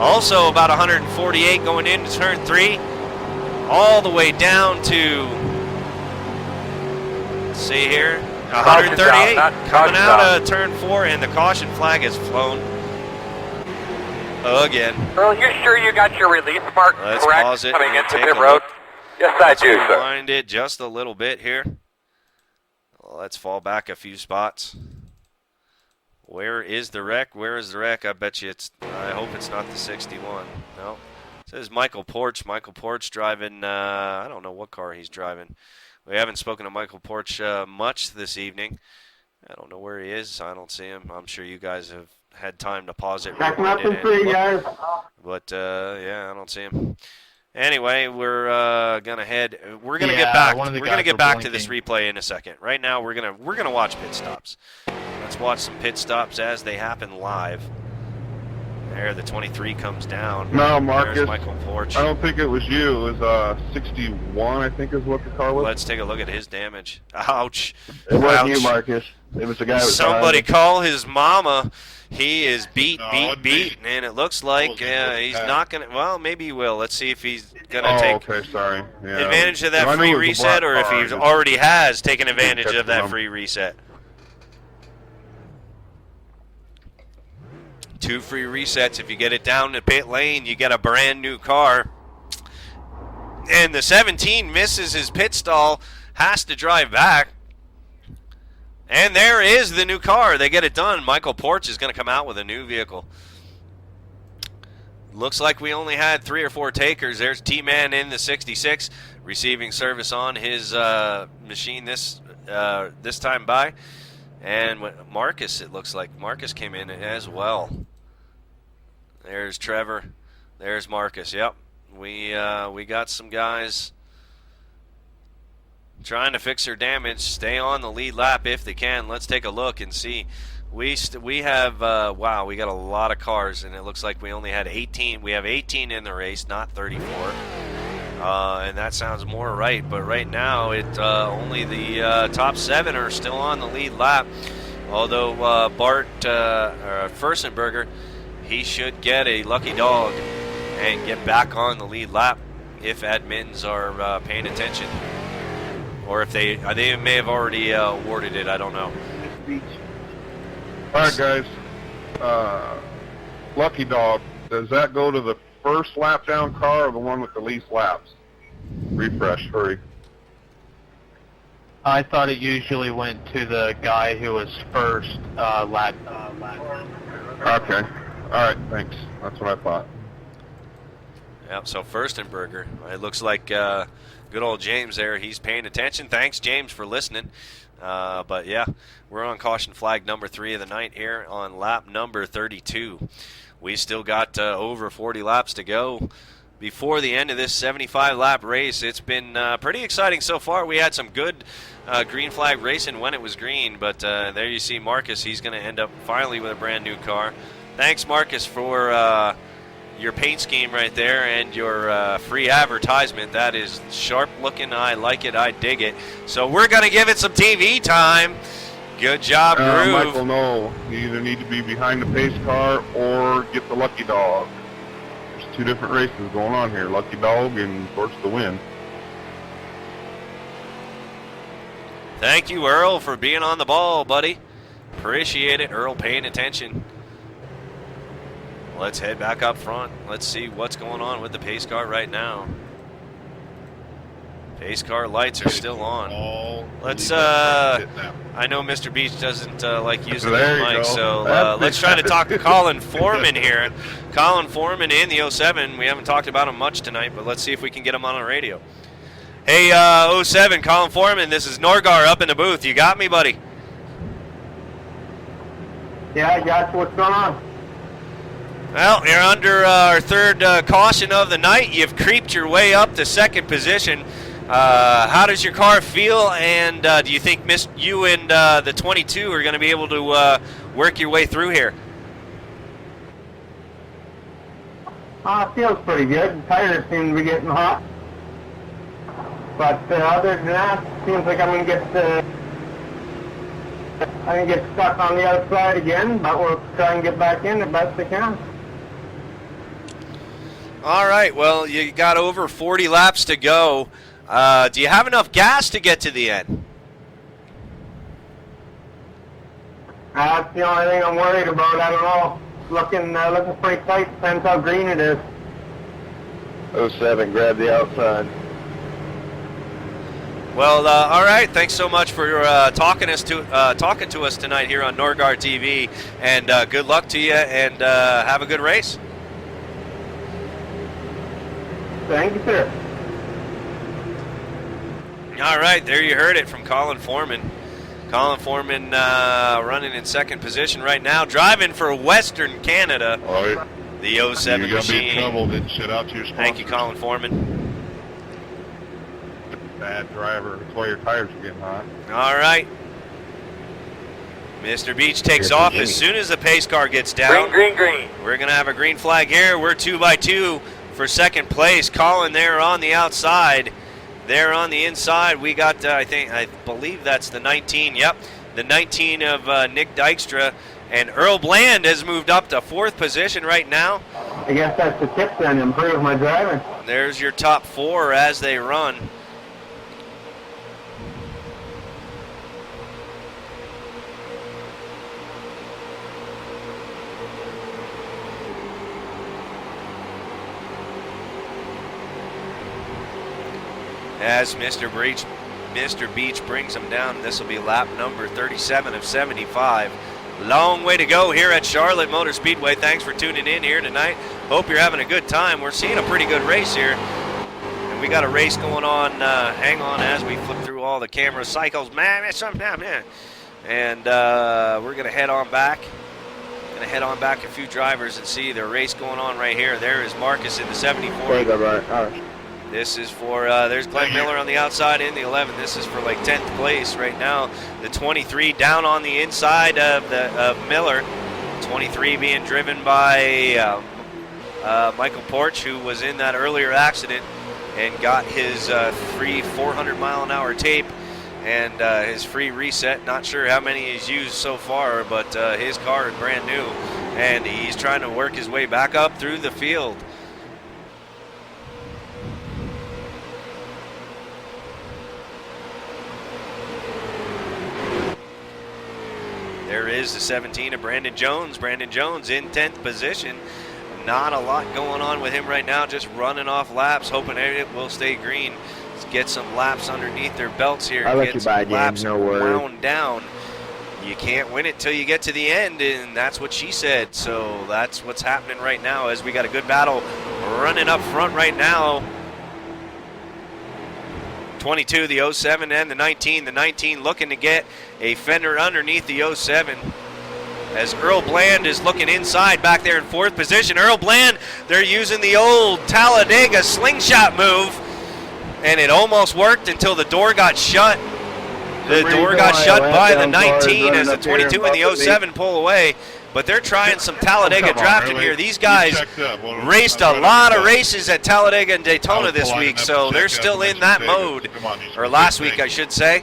A: Also about 148 going into turn 3. All the way down to, let's see here, 138 coming out of turn 4, and the caution flag has flown again.
F: Earl, you sure you got your release mark
A: Let's
F: correct
A: pause it
F: coming
A: and
F: into
A: take
F: pit
A: a
F: road?
A: look.
F: Yes, I
A: Let's
F: do, sir.
A: rewind it just a little bit here. Let's fall back a few spots. Where is the wreck? Where is the wreck? I bet you it's, I hope it's not the 61. No. It says Michael Porch. Michael Porch driving, I don't know what car he's driving. We haven't spoken to Michael Porch much this evening. I don't know where he is. I don't see him. I'm sure you guys have had time to pause it.
B: Check
A: rewind
B: nothing
A: it,
B: for you
A: and
B: guys.
A: look. But, yeah, I don't see him. Anyway, we're gonna head. We're gonna get back.
G: one of the
A: We're gonna
G: guys
A: get
G: were
A: back to this
G: blinking.
A: replay in a second. Right now, we're gonna watch pit stops. Let's watch some pit stops as they happen live. There, the 23 comes down.
D: No, Marcus.
A: There's Michael Porch.
D: I don't think it was you. It was 61, I think is what the car was.
A: Let's take a look at his damage. Ouch.
E: It wasn't you,
A: Ouch.
E: Marcus. It was the guy who was
A: Somebody
E: driving.
A: call his mama. He is beat,
D: No,
A: beat, and it looks like
D: Wasn't
A: he's
D: Pat.
A: not gonna. Well, maybe he will. Let's see if he's gonna
D: Oh,
A: take
D: okay, sorry. Yeah.
A: advantage of
D: I
A: that
D: knew
A: free
D: it was a
A: reset,
D: black
A: or if
D: car,
A: he
D: I just-
A: already has taken advantage
D: catch
A: of that
D: them.
A: free reset. 2 free resets. If you get it down to pit lane, you get a brand new car. And the 17 misses his pit stall, has to drive back. And there is the new car. They get it done. Michael Porch is going to come out with a new vehicle. Looks like we only had 3 or 4 takers. There's T-Man in the 66, receiving service on his machine this time by. And Marcus, it looks like Marcus came in as well. There's Trevor. There's Marcus. Yep, we got some guys trying to fix their damage, stay on the lead lap if they can. Let's take a look and see. We have, wow, we got a lot of cars, and it looks like we only had 18. We have 18 in the race, not 34. And that sounds more right, but right now only the top 7 are still on the lead lap. Although Bart Furstenberger, he should get a lucky dog and get back on the lead lap if admins are paying attention. Or if they may have already awarded it, I don't know.
D: All right, guys. Lucky Dog, does that go to the first lap down car or the one with the least laps? Refresh, hurry.
G: I thought it usually went to the guy who was first lap.
D: Okay. All right, thanks. That's what I thought.
A: Yep, so Furstenberger. It looks like good old James there. He's paying attention. Thanks, James, for listening. But, yeah, we're on caution flag number 3 of the night here on lap number 32. We still got over 40 laps to go before the end of this 75-lap race. It's been pretty exciting so far. We had some good green flag racing when it was green, but there you see Marcus. He's going to end up finally with a brand-new car. Thanks, Marcus, for your paint scheme right there and your free advertisement. That is sharp looking. I like it. I dig it. So we're going to give it some TV time. Good job, Groove.
D: Michael, no. You either need to be behind the pace car or get the Lucky Dog. There's 2 different races going on here. Lucky Dog and Torch the Win.
A: Thank you, Earl, for being on the ball, buddy. Appreciate it. Earl paying attention. Let's head back up front. Let's see what's going on with the pace car right now. Pace car lights are still on. Let's, I know Mr. Beach doesn't like using
D: There
A: his
D: you
A: mic,
D: go.
A: so
D: That's
A: let's try to talk to Colin Foreman here. Colin Foreman in the 07. We haven't talked about him much tonight, but let's see if we can get him on the radio. Hey, 07, Colin Foreman, this is Norgar up in the booth. You got me, buddy?
B: Yeah, I got you. What's going on?
A: Well, you're under our third caution of the night. You've creeped your way up to second position. How does your car feel, and do you think you and the 22 are going to be able to work your way through here?
B: Feels pretty good. The tires seem to be getting hot. But other than that, seems like I'm going to get stuck on the outside again, but we'll try and get back in the best I can.
A: All right, well, you got over 40 laps to go. Do you have enough gas to get to the end?
B: That's the only thing I'm worried about. I don't know. Looking pretty tight. Depends how green it is.
E: 07, grab the outside.
A: Well, all right. Thanks so much for talking to us tonight here on Norgard TV, and good luck to you, and have a good race.
B: Thank you, sir.
A: All right, there you heard it from Colin Foreman. Colin Foreman running in second position right now, driving for Western Canada.
D: All right.
A: The 07
D: You're going to be in
A: machine.
D: trouble. Then shit out to your sponsors.
A: Thank you, Colin Foreman.
D: Bad driver. That's why your tires are getting hot.
A: All right. Mr. Beach takes off as soon as the pace car gets down.
F: Green, green, green.
A: We're going to have a green flag here. We're 2 by 2 for second place. Colin there on the outside. There on the inside, we got, I believe that's the 19. Yep, the 19 of Nick Dykstra. And Earl Bland has moved up to fourth position right now.
B: I guess that's the tip then, improve my driving.
A: There's your top four as they run. As Mr. Beach brings them down, this will be lap number 37 of 75. Long way to go here at Charlotte Motor Speedway. Thanks for tuning in here tonight. Hope you're having a good time. We're seeing a pretty good race here. And we got a race going on. Hang on as we flip through all the camera cycles. Man, it's something down there. And we're going to head on back. A few drivers and see the race going on right here. There is Marcus in the 74.
E: All right.
A: This is for, there's Glenn Miller on the outside in the 11. This is for like 10th place right now. The 23 down on the inside of Miller. 23 being driven by Michael Porch, who was in that earlier accident and got his free 400-mile-an-hour tape and his free reset. Not sure how many he's used so far, but his car is brand new, and he's trying to work his way back up through the field. There is the 17 of Brandon Jones. Brandon Jones in 10th position. Not a lot going on with him right now, just running off laps, hoping it will stay green. Let's get some laps underneath their belts here.
E: I'll let
A: get
E: you
A: some
E: buy, James,
A: laps
E: no worries.
A: wound down. You can't win it till you get to the end, and that's what she said. So that's what's happening right now as we got a good battle running up front right now. 22, the 07, and the 19. The 19 looking to get a fender underneath the 07. As Earl Bland is looking inside back there in fourth position. Earl Bland, they're using the old Talladega slingshot move, and it almost worked until the door got shut. The door got shut by the 19 as the 22 and the 07 pull away. But they're trying some Talladega drafting here. These guys raced a lot of races at Talladega and Daytona this week, so they're still in that mode, or last week I should say.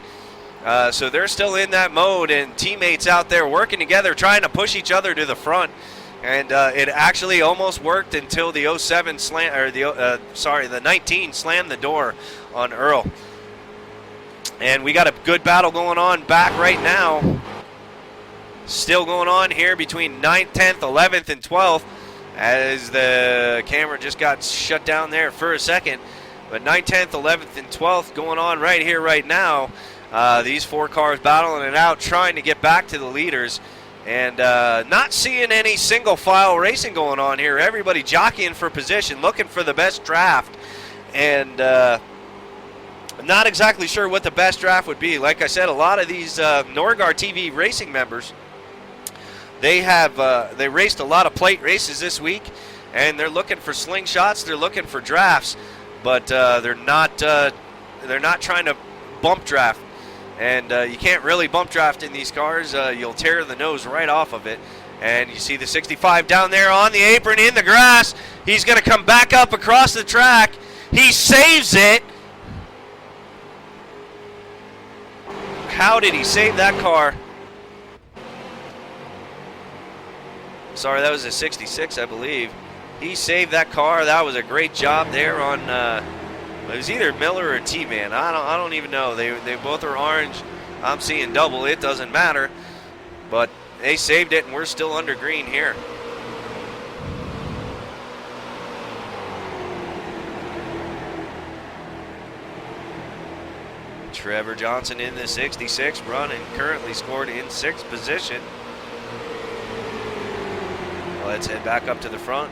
A: So they're still in that mode, and teammates out there working together, trying to push each other to the front. And it actually almost worked until the 07 the 19 slammed the door on Earl. And we got a good battle going on back right now. Still going on here between 9th, 10th, 11th, and 12th as the camera just got shut down there for a second. But 9th, 10th, 11th, and 12th going on right here, right now. These four cars battling it out, trying to get back to the leaders. And not seeing any single file racing going on here. Everybody jockeying for position, looking for the best draft. And I'm not exactly sure what the best draft would be. Like I said, a lot of these Norgard TV racing members, they raced a lot of plate races this week, and they're looking for slingshots. They're looking for drafts, but they're not they're not trying to bump draft. And you can't really bump draft in these cars. You'll tear the nose right off of it. And you see the 65 down there on the apron in the grass. He's going to come back up across the track. He saves it. How did he save that car? Sorry, that was a 66, I believe. He saved that car. That was a great job there on. It was either Miller or T-Man. I don't even know. They both are orange. I'm seeing double. It doesn't matter. But they saved it, and we're still under green here. Trevor Johnson in the 66 run and currently scored in 6th position. Let's head back up to the front.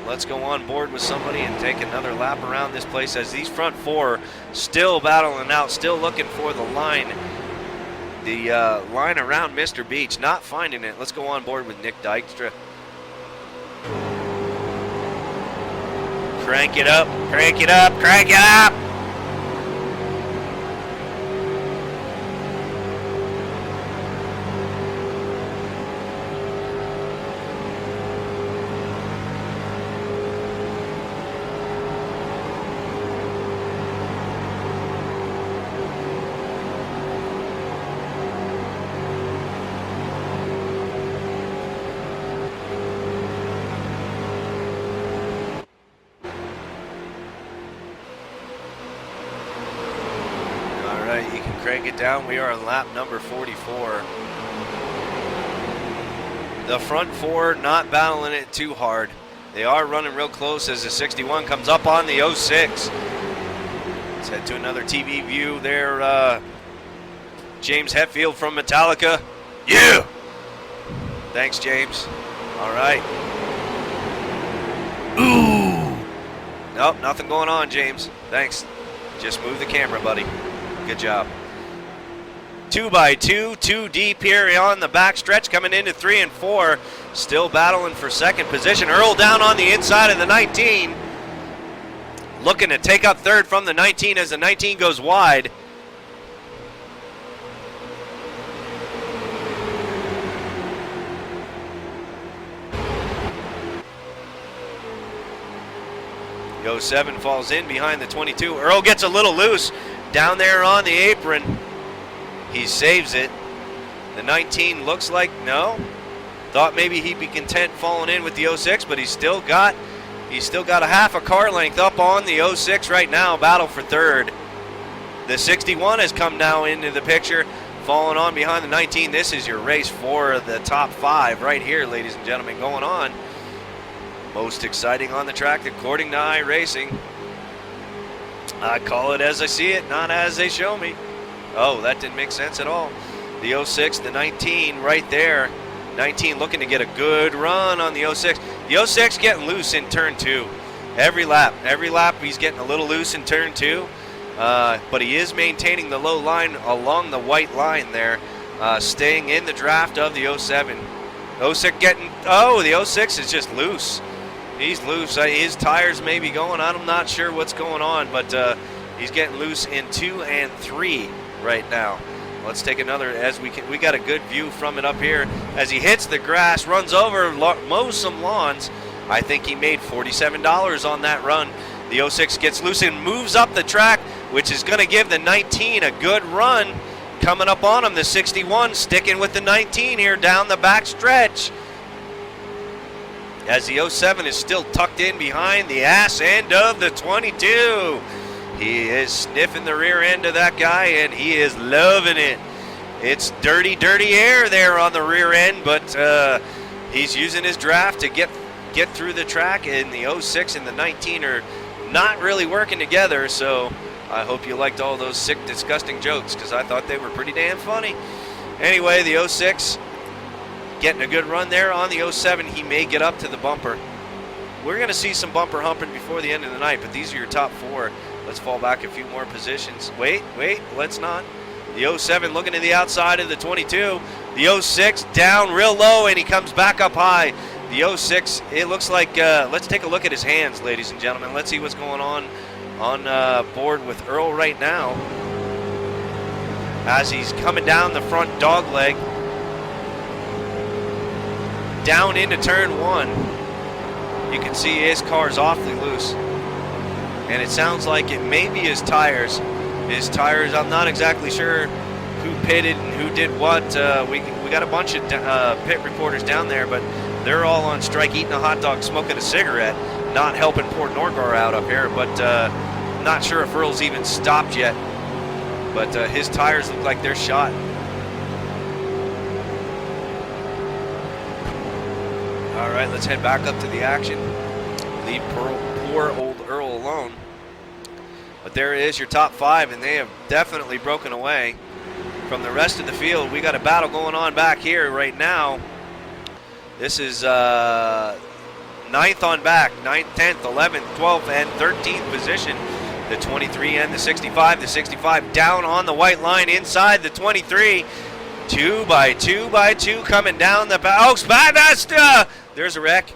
A: Let's go on board with somebody and take another lap around this place as these front 4 still battling out, still looking for the line. The line around Mr. Beach, not finding it. Let's go on board with Nick Dykstra. Crank it up, crank it up, crank it up! You can crank it down. We are on lap number 44. The front 4 not battling it too hard. They are running real close as the 61 comes up on the 06. Let's head to another TV view there. James Hetfield from Metallica. Yeah! Thanks, James. All right. Ooh! Nope, nothing going on, James. Thanks. Just move the camera, buddy. Good job. 2x2, 2 deep here on the back stretch, coming into 3 and 4. Still battling for 2nd position. Earl down on the inside of the 19. Looking to take up 3rd from the 19 as the 19 goes wide. The 07 falls in behind the 22. Earl gets a little loose. Down there on the apron, he saves it. The 19 looks like no. Thought maybe he'd be content falling in with the 06, but he's still got a half a car length up on the 06 right now. Battle for 3rd. The 61 has come now into the picture, falling on behind the 19. This is your race for the top 5 right here, ladies and gentlemen, going on. Most exciting on the track, according to iRacing. I call it as I see it, not as they show me. Oh, that didn't make sense at all. The 06, the 19 right there. 19 looking to get a good run on the 06. The 06 getting loose in turn 2. Every lap he's getting a little loose in turn 2. But he is maintaining the low line along the white line there, staying in the draft of the 07. 06 getting, the 06 is just loose. He's loose. His tires may be going. I'm not sure what's going on, but he's getting loose in 2 and 3 right now. Let's take another as we got a good view from it up here as he hits the grass, runs over, mows some lawns. I think he made $47 on that run. The 06 gets loose and moves up the track, which is going to give the 19 a good run. Coming up on him, the 61 sticking with the 19 here down the back stretch. As the 07 is still tucked in behind the ass end of the 22. He is sniffing the rear end of that guy, and he is loving it. It's dirty, dirty air there on the rear end, but he's using his draft to get through the track, and the 06 and the 19 are not really working together, so I hope you liked all those sick, disgusting jokes, because I thought they were pretty damn funny. Anyway, the 06 getting a good run there on the 07. He may get up to the bumper. We're going to see some bumper humping before the end of the night, but these are your top 4. Let's fall back a few more positions. Wait, let's not. The 07 looking to the outside of the 22. The 06 down real low, and he comes back up high. The 06, it looks like, let's take a look at his hands, ladies and gentlemen. Let's see what's going on board with Earl right now as he's coming down the front dog leg, down into turn 1. You can see his car's awfully loose, and it sounds like it may be his tires. His tires, I'm not exactly sure who pitted and who did what. We got a bunch of pit reporters down there, but they're all on strike, eating a hot dog, smoking a cigarette, not helping poor Norgar out up here. But not sure if Earl's even stopped yet. But his tires look like they're shot. All right, let's head back up to the action. Leave poor old Earl alone. But there is your top 5, and they have definitely broken away from the rest of the field. We got a battle going on back here right now. This is 9th on back, 9th, 10th, 11th, 12th, and 13th position. The 23 and the 65. The 65 down on the white line inside the 23. 2 by 2 by 2 coming down the back. Oh, there's a wreck.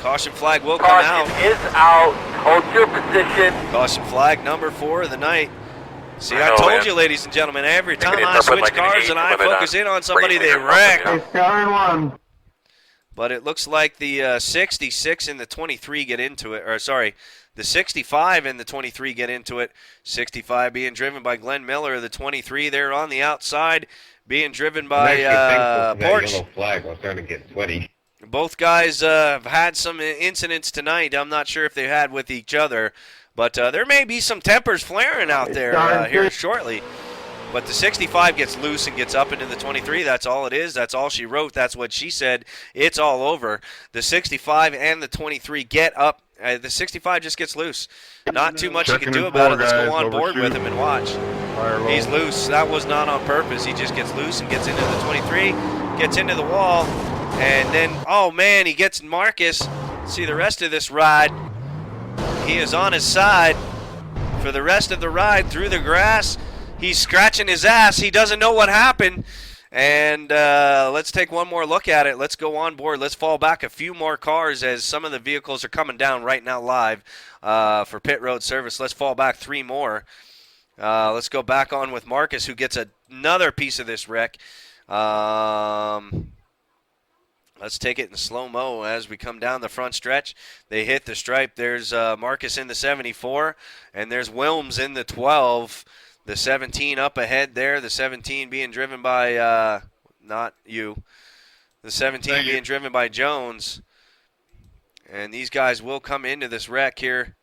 A: Caution flag will come out.
F: Caution is out. Hold your position.
A: Caution flag number 4 of the night. See, I told you, ladies and gentlemen, every time I switch cars and I focus in on somebody, they wreck.
B: It's turn 1.
A: But it looks like the 66 and the 23 get into it. Or, sorry, the 65 and the 23 get into it. 65 being driven by Glenn Miller. The 23 there on the outside being driven by Porch.
C: Yellow flag was starting to get sweaty.
A: Both guys have had some incidents tonight. I'm not sure if they had with each other. But there may be some tempers flaring out there here shortly. But the 65 gets loose and gets up into the 23. That's all it is. That's all she wrote. That's what she said. It's all over. The 65 and the 23 get up. The 65 just gets loose. Not too much you can do about it. Let's go on board with him and watch. He's loose. That was not on purpose. He just gets loose and gets into the 23, gets into the wall, and then, oh, man, he gets Marcus. See the rest of this ride. He is on his side for the rest of the ride through the grass. He's scratching his ass. He doesn't know what happened. And let's take one more look at it. Let's go on board. Let's fall back a few more cars as some of the vehicles are coming down right now live for pit road service. Let's fall back 3 more. Let's go back on with Marcus, who gets another piece of this wreck. Let's take it in slow-mo as we come down the front stretch. They hit the stripe. There's Marcus in the 74, and there's Wilms in the 12. The 17 up ahead there. The 17 being driven by, not you. The 17 being driven by Jones. And these guys will come into this wreck here.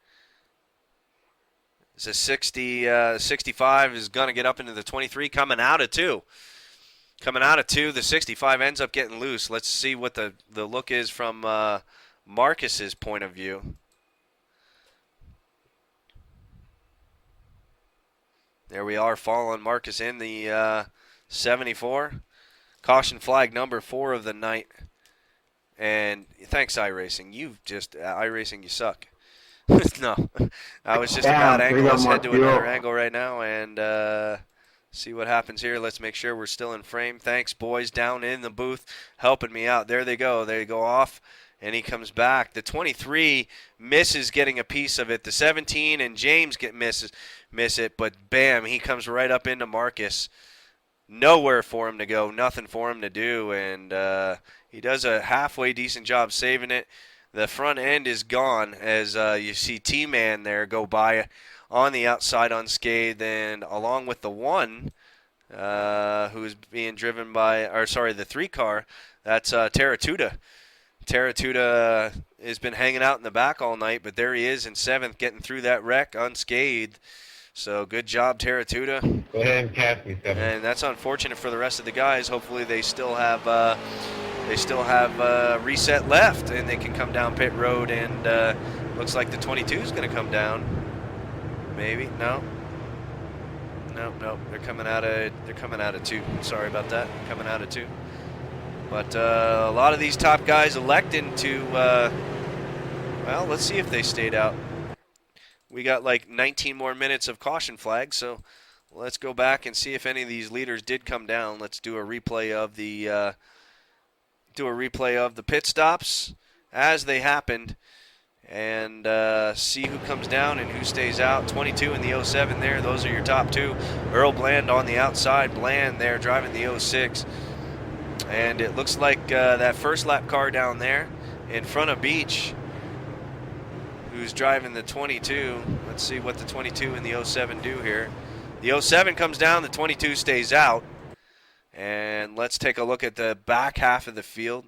A: It's a 65 is going to get up into the 23, coming out of 2. Coming out of 2, the 65 ends up getting loose. Let's see what the look is from Marcus's point of view. There we are, following Marcus in the 74. Caution flag number 4 of the night. And thanks, iRacing. iRacing, you suck. No, I was just a bad angle. Let's head to another angle right now and see what happens here. Let's make sure we're still in frame. Thanks, boys, down in the booth, helping me out. There they go. They go off, and he comes back. The 23 misses getting a piece of it. The 17 and James miss it, but bam, he comes right up into Marcus. Nowhere for him to go, nothing for him to do, and he does a halfway decent job saving it. The front end is gone as you see T-Man there go by on the outside unscathed, and along with the 1 who's being driven by, the 3 car, that's Terratuda. Terratuda has been hanging out in the back all night, but there he is in 7th getting through that wreck unscathed. So good job, Terratuda.
C: Go ahead and pass me, 7.
A: And that's unfortunate for the rest of the guys. Hopefully they still have reset left, and they can come down pit road. And looks like the 22 is going to come down. Maybe no. They're coming out of 2. Sorry about that. Coming out of 2. But a lot of these top guys electing to. Well, let's see if they stayed out. We got like 19 more minutes of caution flags, so let's go back and see if any of these leaders did come down. Let's do a replay of the do a replay of the pit stops as they happened and see who comes down and who stays out. 22 in the 07 there. Those are your top two. Earl Bland on the outside. Bland there driving the 06. And it looks like that first lap car down there in front of Beach, who's driving the 22. Let's see what the 22 and the 07 do here. The 07 comes down, the 22 stays out. And let's take a look at the back half of the field.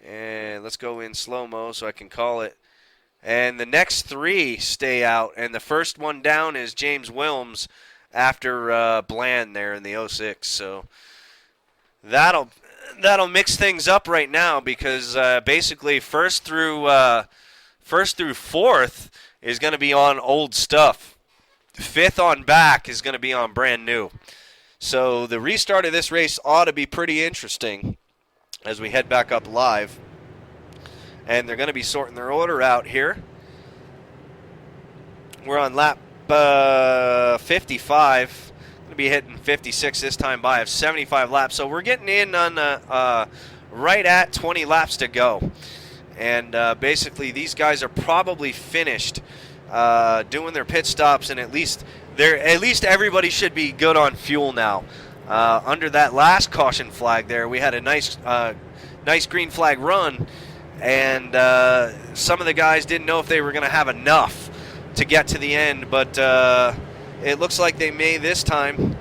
A: And let's go in slow-mo so I can call it. And the next three stay out. And the first one down is James Wilms after Bland there in the 06. So that'll mix things up right now, because basically first through fourth is going to be on old stuff. Fifth on back is going to be on brand new. So the restart of this race ought to be pretty interesting as we head back up live. And they're going to be sorting their order out here. We're on lap 55. Going to be hitting 56 this time by of 75 laps. So we're getting in on right at 20 laps to go. And basically these guys are probably finished doing their pit stops, and at least everybody should be good on fuel now. Under that last caution flag there, we had a nice green flag run, and some of the guys didn't know if they were going to have enough to get to the end, but it looks like they may this time.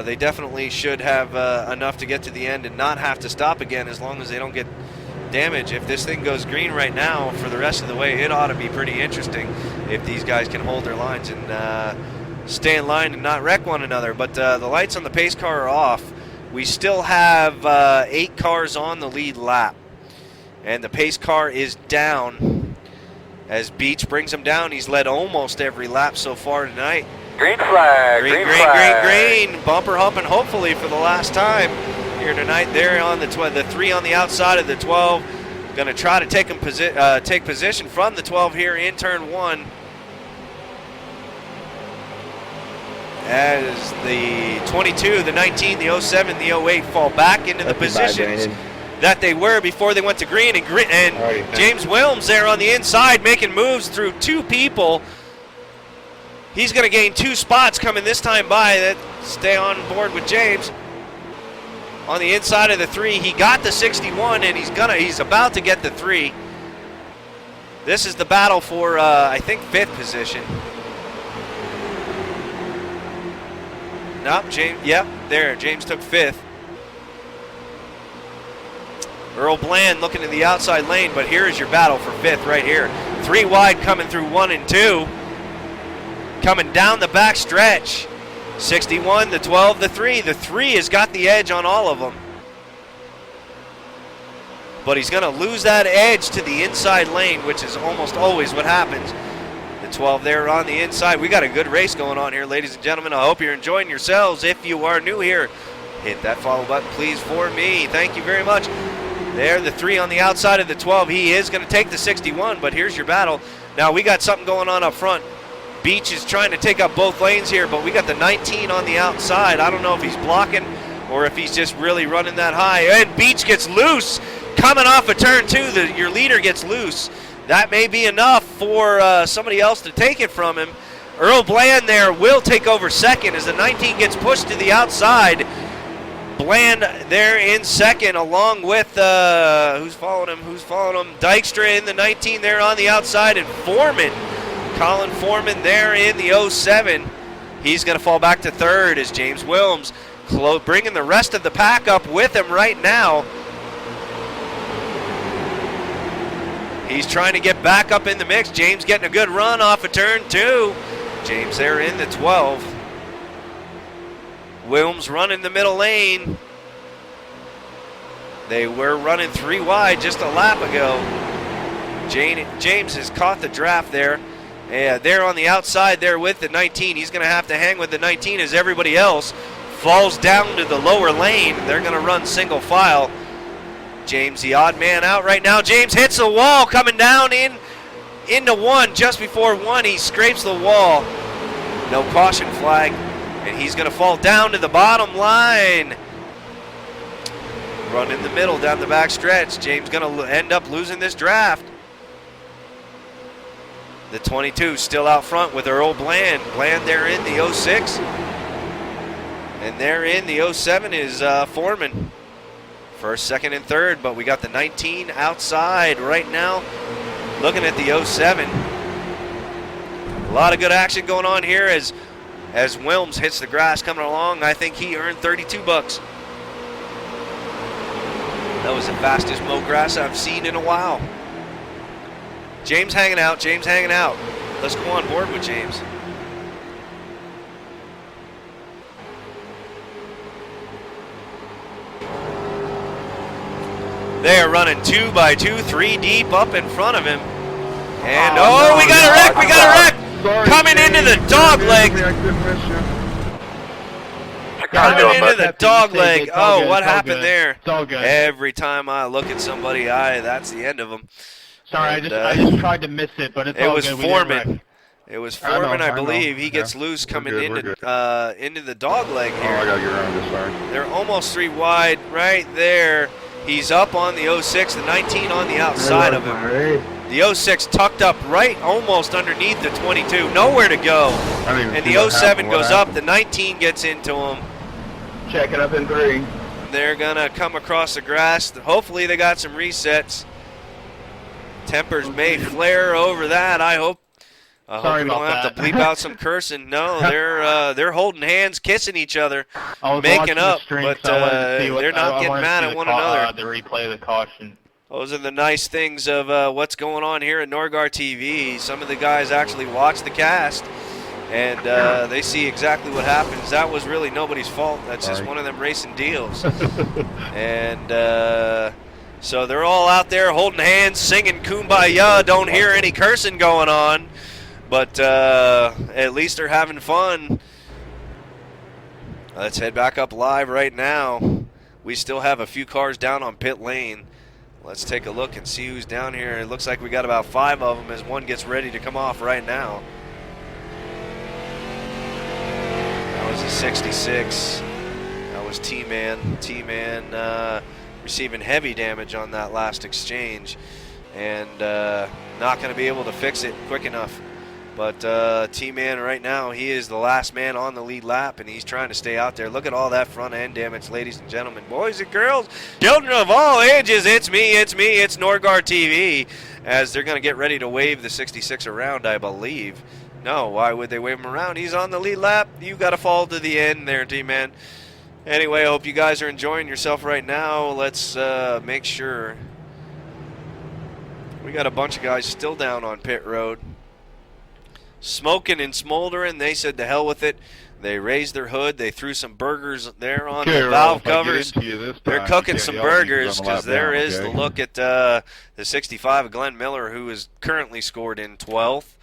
A: They definitely should have enough to get to the end and not have to stop again, as long as they don't get damage. If this thing goes green right now for the rest of the way, it ought to be pretty interesting if these guys can hold their lines and stay in line and not wreck one another. But the lights on the pace car are off. We still have 8 cars on the lead lap, and the pace car is down as Beach brings him down. He's led almost every lap so far tonight.
F: Green flag.
A: Green flag. Bumper humping hopefully for the last time here tonight. They're on the 3 on the outside of the 12. Going to try to take position from the 12 here in turn 1. As the 22, the 19, the 07, the 08 fall back into the positions that they were before they went to green. And James Wilms there on the inside making moves through 2 people. He's going to gain 2 spots coming this time by. That stay on board with James. On the inside of the 3, he got the 61, and he's about to get the 3. This is the battle for I think 5th position. Nope, James. Yep, there. James took 5th. Earl Bland looking in the outside lane, but here is your battle for 5th right here. 3 wide coming through 1 and 2. Coming down the back stretch. 61, the 12, the 3. The 3 has got the edge on all of them. But he's going to lose that edge to the inside lane, which is almost always what happens. The 12 there on the inside. We got a good race going on here, ladies and gentlemen. I hope you're enjoying yourselves. If you are new here, hit that follow button, please, for me. Thank you very much. There, the 3 on the outside of the 12. He is going to take the 61, but here's your battle. Now, we got something going on up front. Beach is trying to take up both lanes here, but we got the 19 on the outside. I don't know if he's blocking or if he's just really running that high. And Beach gets loose coming off of turn 2. Your leader gets loose. That may be enough for somebody else to take it from him. Earl Bland there will take over second as the 19 gets pushed to the outside. Bland there in second, along with who's following him? Dykstra in the 19 there on the outside, and Foreman. Colin Foreman there in the 07. He's going to fall back to third as James Wilms bringing the rest of the pack up with him right now. He's trying to get back up in the mix. James getting a good run off of turn 2. James there in the 12. Wilms running the middle lane. They were running 3 wide just a lap ago. James has caught the draft there. There on the outside there with the 19. He's going to have to hang with the 19 as everybody else falls down to the lower lane. They're going to run single file. James, the odd man out right now. James hits the wall coming down into 1. Just before 1, he scrapes the wall. No caution flag, and he's going to fall down to the bottom line. run in the middle down the back stretch. James going to end up losing this draft. The 22 still out front with Earl Bland. Bland there in the 06. And there in the 07 is Foreman. First, second, and third, but we got the 19 outside right now. Looking at the 07. A lot of good action going on here as Wilms hits the grass coming along. I think he earned 32 bucks. That was the fastest mow grass I've seen in a while. James hanging out, James hanging out. Let's go on board with James. They are running 2 by 2, 3 deep up in front of him. And we got a wreck, we got a wreck!
D: Sorry,
A: Coming
D: James.
A: into the dog leg.
D: I didn't miss you.
A: Coming into the dog leg.
G: It's all
A: Oh,
G: good,
A: what
G: it's all
A: happened
G: good.
A: there?
G: It's all good.
A: Every time I look at somebody, that's the end of them.
G: Sorry,
A: And,
G: I just tried to miss it, but it's
A: It
G: all
A: was
G: good. We didn't wreck.
A: Foreman. It was
D: I know,
A: Foreman, I
D: I know.
A: believe. He gets
D: Yeah.
A: loose
D: We're
A: coming
D: good, we're
A: into the dog leg
D: Oh, I
A: here.
D: gotta get around this side.
A: They're almost 3 wide right there. He's up on the 06, the 19 on the outside of him. The 06 tucked up right almost underneath the 22. Nowhere to go.
D: I didn't even
A: And
D: see
A: the
D: what
A: 07
D: happened. What
A: goes up.
D: happened?
A: The 19 gets into him.
B: Checking up in 3.
A: They're going to come across the grass. Hopefully they got some resets. Tempers may flare over that. I hope
G: Sorry
A: we don't
G: about
A: have to
G: that.
A: bleep out some cursing. No, they're holding hands, kissing each other.
G: I was
A: making
G: watching
A: up,
G: the stream,
A: but,
G: so I wanted to see
A: they're not
G: I
A: getting
G: wanted to
A: mad
G: see
A: at
G: the
A: one another.
G: The replay of the caution.
A: Those are the nice things of what's going on here at Norgar TV. Some of the guys actually watch the cast, and they see exactly what happens. That was really nobody's fault. That's just
D: Sorry.
A: one of them racing deals. And so they're all out there holding hands, singing Kumbaya. Don't hear any cursing going on, but at least they're having fun. Let's head back up live right now. We still have a few cars down on pit lane. Let's take a look and see who's down here. It looks like we got about 5 of them as one gets ready to come off right now. That was a 66. That was T-Man. T-Man receiving heavy damage on that last exchange and not going to be able to fix it quick enough. But T-Man right now, he is the last man on the lead lap, and he's trying to stay out there. Look at all that front end damage, ladies and gentlemen, boys and girls, children of all ages. It's me, it's Norgar TV, as they're going to get ready to wave the 66 around, I believe. No, why would they wave him around? He's on the lead lap. You got to fall to the end there, T-Man. Anyway, I hope you guys are enjoying yourself right now. Let's make sure. We got a bunch of guys still down on pit road. Smoking and smoldering. They said to hell with it. They raised their hood. They threw some burgers there on the valve covers. They're cooking some burgers because there is the look at the 65 of Glenn Miller, who is currently scored in 12th.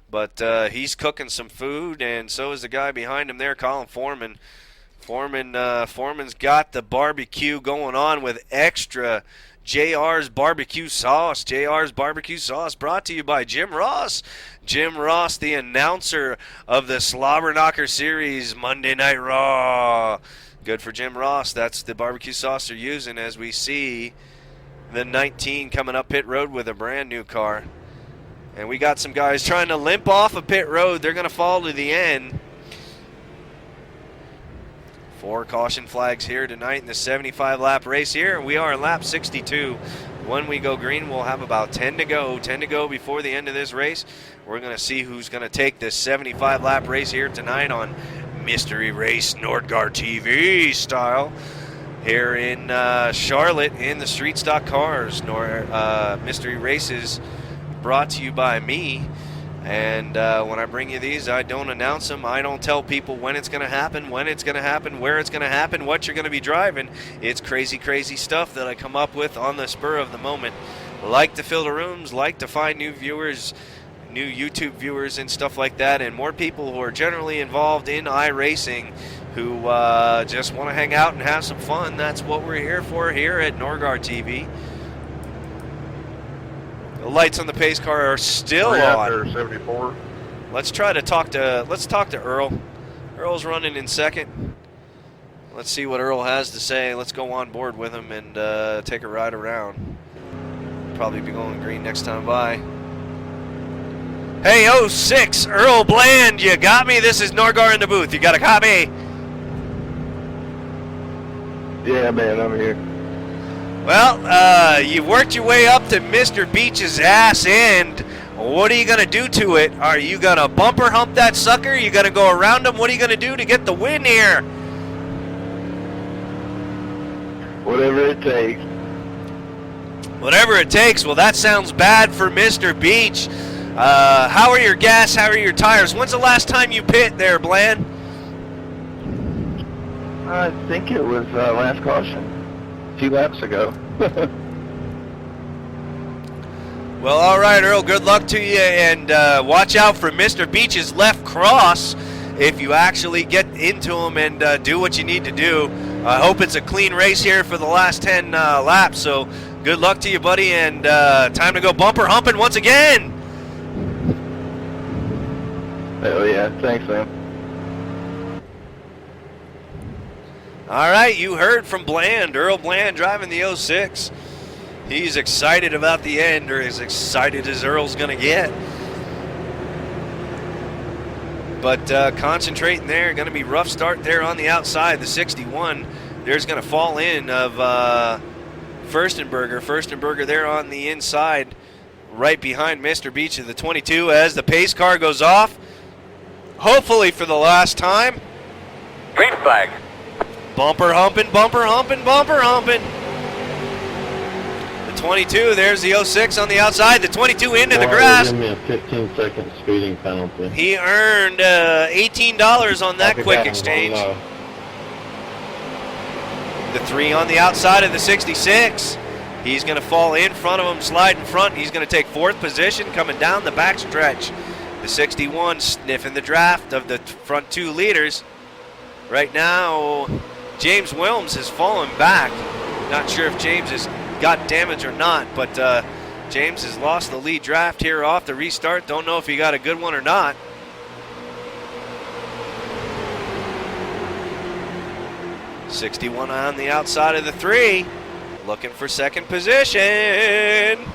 A: But he's cooking some food, and so is the guy behind him there, Colin Foreman. Foreman's got the barbecue going on with extra JR's barbecue sauce. JR's barbecue sauce brought to you by Jim Ross. Jim Ross, the announcer of the Slobber Knocker Series Monday Night Raw. Good for Jim Ross. That's the barbecue sauce they're using as we see the 19 coming up pit road with a brand new car. And we got some guys trying to limp off of pit road. They're going to fall to the end. 4 caution flags here tonight in the 75-lap race here. We are in lap 62. When we go green, we'll have about 10 to go. 10 to go before the end of this race. We're going to see who's going to take this 75-lap race here tonight on Mystery Race Norgar TV style here in Charlotte in the Street Stock Cars. Mystery Races brought to you by me. And when I bring you these, I don't announce them. I don't tell people when it's going to happen, where it's going to happen, what you're going to be driving. It's crazy, crazy stuff that I come up with on the spur of the moment. Like to fill the rooms, like to find new viewers, new YouTube viewers and stuff like that, and more people who are generally involved in iRacing who just want to hang out and have some fun. That's what we're here for here at Norgar TV. The lights on the pace car are still on.
D: There, 74.
A: Let's talk to Earl. Earl's running in second. Let's see what Earl has to say. Let's go on board with him and take a ride around. Probably be going green next time by. Hey, 06, Earl Bland, you got me? This is Norgar in the booth. You got a copy?
E: Yeah, man, I'm here.
A: Well, you've worked your way up to Mr. Beach's ass end. What are you going to do to it? Are you going to bumper hump that sucker? Are you going to go around him? What are you going to do to get the win here?
E: Whatever it takes.
A: Whatever it takes. Well, that sounds bad for Mr. Beach. How are your gas? How are your tires? When's the last time you pit there, Bland?
E: I think it was last caution. A few laps ago.
A: Well, all right, Earl, good luck to you, and watch out for Mr. Beach's left cross if you actually get into him and do what you need to do. I hope it's a clean race here for the last 10 laps, so good luck to you, buddy, and time to go bumper humping once again.
E: Hell yeah, thanks, man.
A: All right, you heard from Bland, Earl Bland driving the 06. He's excited about the end, or as excited as Earl's going to get. But concentrating there, going to be rough start there on the outside. The 61, there's going to fall in of Furstenberger. Furstenberger there on the inside, right behind Mr. Beach of the 22 as the pace car goes off. Hopefully for the last time.
F: Green flag.
A: Bumper humping, bumper humping, bumper humping. The 22, there's the 06 on the outside. The 22 into the grass.
H: Give me a 15-second speeding penalty.
A: He earned $18 on that quick exchange. The 3 on the outside of the 66. He's going to fall in front of him, slide in front. He's going to take 4th position coming down the back stretch. The 61 sniffing the draft of the front 2 leaders. Right now, James Wilms has fallen back. Not sure if James has got damage or not, but James has lost the lead draft here off the restart. Don't know if he got a good one or not. '61 on the outside of the 3, looking for 2nd position.